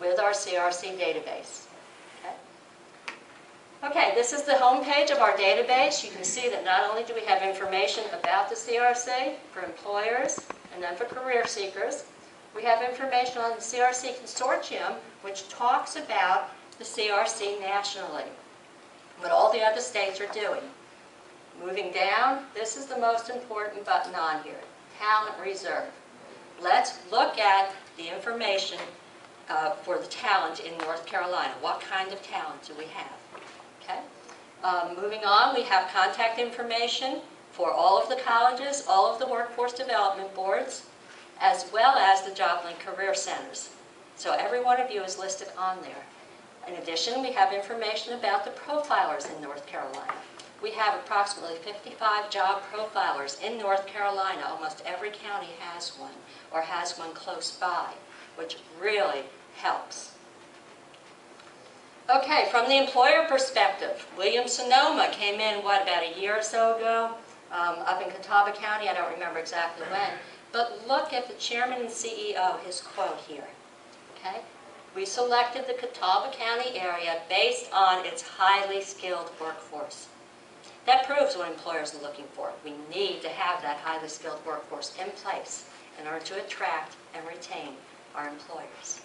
with our CRC database. Okay, this is the home page of our database. You can see that not only do we have information about the CRC for employers and then for career seekers, we have information on the CRC Consortium, which talks about the CRC nationally, what all the other states are doing. Moving down, this is the most important button on here, Talent Reserve. Let's look at the information for the talent in North Carolina. What kind of talent do we have? Okay. Moving on, we have contact information for all of the colleges, all of the workforce development boards, as well as the Job Link Career Centers. So every one of you is listed on there. In addition, we have information about the profilers in North Carolina. We have approximately 55 job profilers in North Carolina. Almost every county has one, or has one close by, which really helps. Okay, from the employer perspective, Williams-Sonoma came in, about a year or so ago, up in Catawba County. I don't remember exactly when. But look at the chairman and CEO, his quote here. Okay? We selected the Catawba County area based on its highly skilled workforce. That proves what employers are looking for. We need to have that highly skilled workforce in place in order to attract and retain our employers.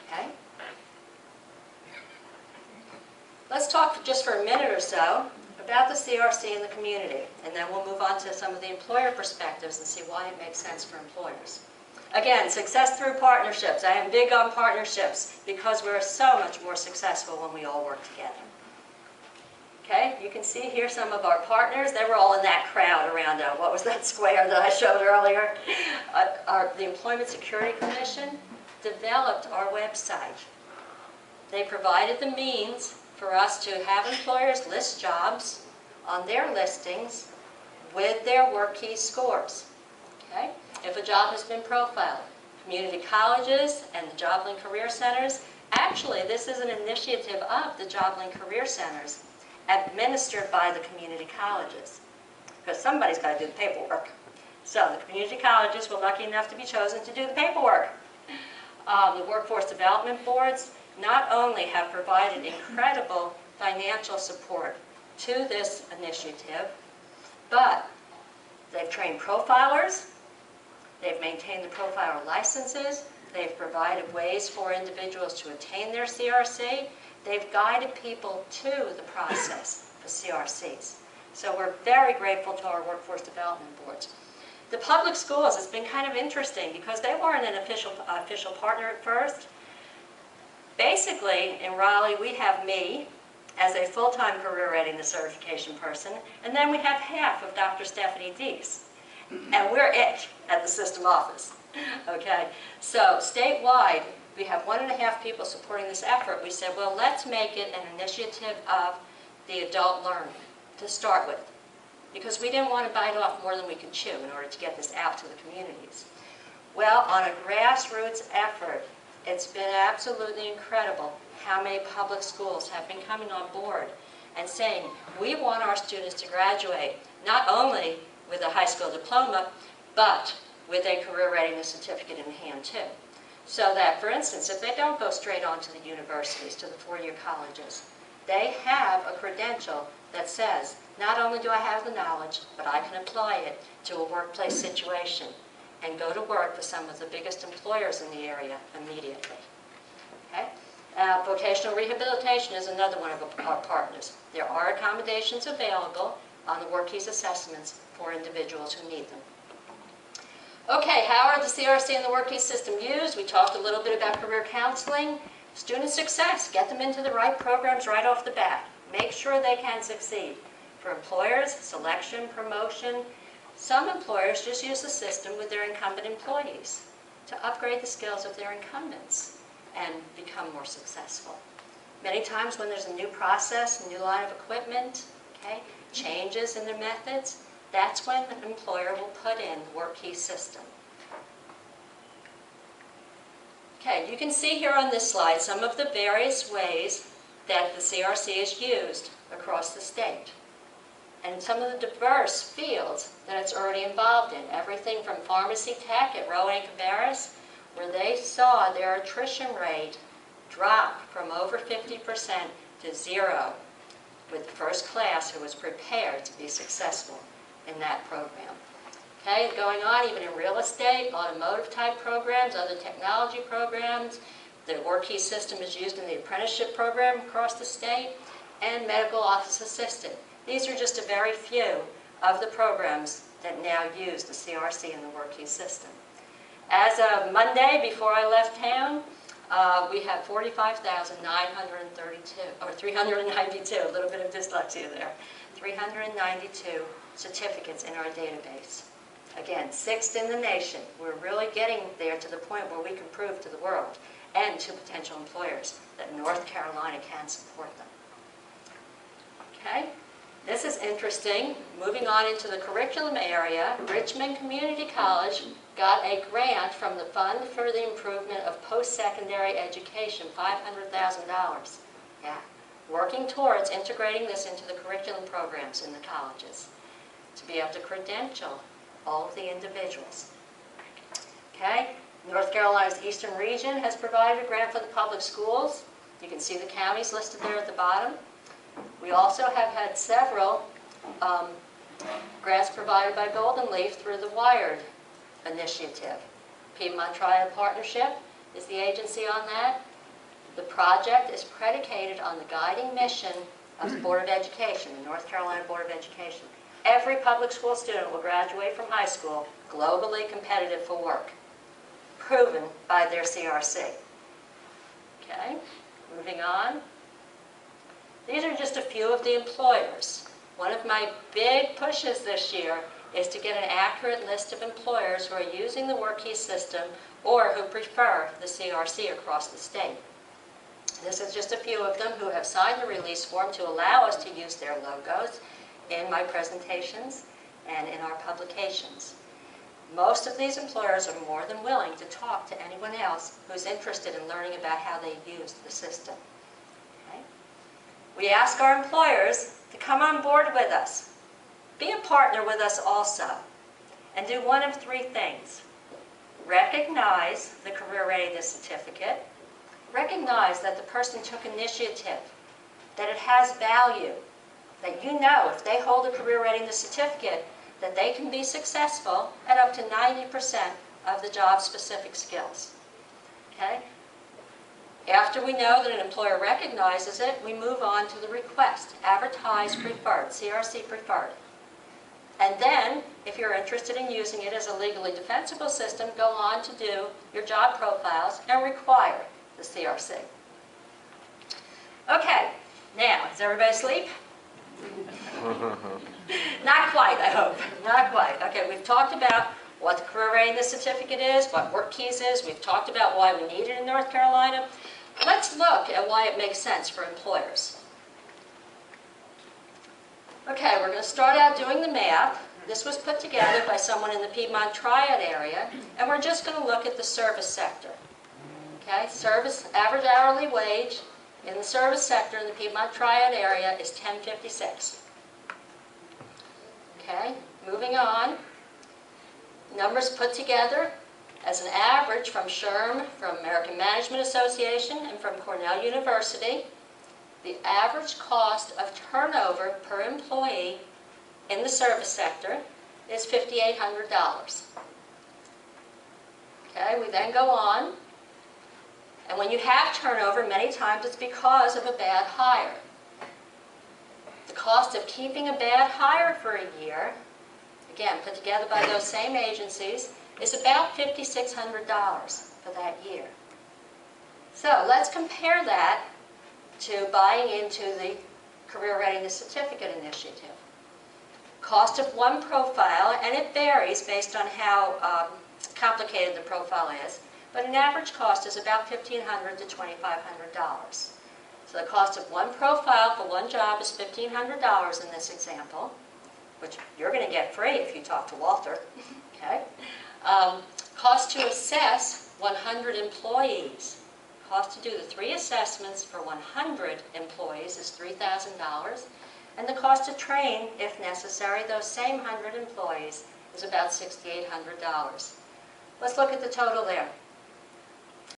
Okay? Let's talk just for a minute or so about the CRC in the community, and then we'll move on to some of the employer perspectives and see why it makes sense for employers. Again, success through partnerships. I am big on partnerships because we're so much more successful when we all work together. Okay, you can see here some of our partners. They were all in that crowd around, what was that square that I showed earlier? The Employment Security Commission developed our website. They provided the means for us to have employers list jobs on their listings with their Workkeys scores. Okay? If a job has been profiled, community colleges and the Job Link Career Centers, actually this is an initiative of the Job Link Career Centers administered by the community colleges, because somebody's got to do the paperwork. So the community colleges were lucky enough to be chosen to do the paperwork. The workforce development boards not only have provided incredible financial support to this initiative, but they've trained profilers, they've maintained the profiler licenses, they've provided ways for individuals to attain their CRC, they've guided people to the process for CRCs. So we're very grateful to our workforce development boards. The public schools has been kind of interesting because they weren't an official partner at first. Basically, in Raleigh, we have me as a full-time career readiness certification person, and then we have half of Dr. Stephanie Deese. And we're it at the system office. Okay? So statewide, we have 1.5 people supporting this effort. We said, well, let's make it an initiative of the adult learning to start with, because we didn't want to bite off more than we could chew in order to get this out to the communities. Well, on a grassroots effort, it's been absolutely incredible how many public schools have been coming on board and saying, we want our students to graduate not only with a high school diploma, but with a career readiness certificate in hand too. So that, for instance, if they don't go straight on to the universities, to the four-year colleges, they have a credential that says, not only do I have the knowledge, but I can apply it to a workplace situation and go to work for some of the biggest employers in the area immediately. Okay? Vocational rehabilitation is another one of our partners. There are accommodations available on the Workkeys assessments for individuals who need them. Okay, how are the CRC and the Workkeys system used? We talked a little bit about career counseling. Student success, get them into the right programs right off the bat. Make sure they can succeed. For employers, selection, promotion. Some employers just use the system with their incumbent employees to upgrade the skills of their incumbents and become more successful. Many times when there's a new process, a new line of equipment, okay, changes in their methods, that's when the employer will put in the Workkeys system. Okay, you can see here on this slide some of the various ways that the CRC is used across the state, and some of the diverse fields that it's already involved in. Everything from pharmacy tech at Roanoke-Chowan, where they saw their attrition rate drop from over 50% to 0 with the first class who was prepared to be successful in that program. Okay, going on even in real estate, automotive type programs, other technology programs. The Workkeys system is used in the apprenticeship program across the state, and medical office assistant. These are just a very few of the programs that now use the CRC and the Workkeys system. As of Monday, before I left town, we have 45,932, or 392, a little bit of dyslexia there, 392 certificates in our database. Again, 6th in the nation. We're really getting there to the point where we can prove to the world and to potential employers that North Carolina can support them. Okay, this is interesting. Moving on into the curriculum area, Richmond Community College got a grant from the Fund for the Improvement of Post-Secondary Education, $500,000. Yeah, working towards integrating this into the curriculum programs in the colleges to be able to credential all of the individuals. Okay, North Carolina's Eastern Region has provided a grant for the public schools. You can see the counties listed there at the bottom. We also have had several grants provided by Golden Leaf through the WIRED initiative. Piedmont Triad Partnership is the agency on that. The project is predicated on the guiding mission of the Board of Education, the North Carolina Board of Education. Every public school student will graduate from high school globally competitive for work, proven by their CRC. Okay, moving on. These are just a few of the employers. One of my big pushes this year is to get an accurate list of employers who are using the Workkeys system or who prefer the CRC across the state. This is just a few of them who have signed the release form to allow us to use their logos in my presentations and in our publications. Most of these employers are more than willing to talk to anyone else who's interested in learning about how they use the system. Okay? We ask our employers to come on board with us. Be a partner with us also, and do one of 3 things. Recognize the Career Readiness Certificate. Recognize that the person took initiative, that it has value, that you know if they hold a Career Readiness Certificate that they can be successful at up to 90% of the job-specific skills. Okay? After we know that an employer recognizes it, we move on to the request, advertise preferred, CRC preferred. And then, if you're interested in using it as a legally defensible system, go on to do your job profiles and require the CRC. Okay, now, is everybody asleep? Not quite, I hope. Not quite. Okay, we've talked about what the Career Readiness Certificate is, what Workkeys is. We've talked about why we need it in North Carolina. Let's look at why it makes sense for employers. Okay, we're going to start out doing the math. This was put together by someone in the Piedmont Triad area, and we're just going to look at the service sector. Okay, service average hourly wage in the service sector in the Piedmont Triad area is $10.56. Okay, moving on. Numbers put together as an average from SHRM, from American Management Association, and from Cornell University. The average cost of turnover per employee in the service sector is $5,800. Okay, we then go on. And when you have turnover, many times it's because of a bad hire. The cost of keeping a bad hire for a year, again, put together by those same agencies, is about $5,600 for that year. So let's compare that to buying into the Career Readiness Certificate Initiative. Cost of one profile, and it varies based on how complicated the profile is, but an average cost is about $1,500 to $2,500. So the cost of one profile for one job is $1,500 in this example, which you're going to get free if you talk to Walter. Okay. Cost to assess 100 employees. Cost to do the 3 assessments for 100 employees is $3,000. And the cost to train, if necessary, those same 100 employees is about $6,800. Let's look at the total there.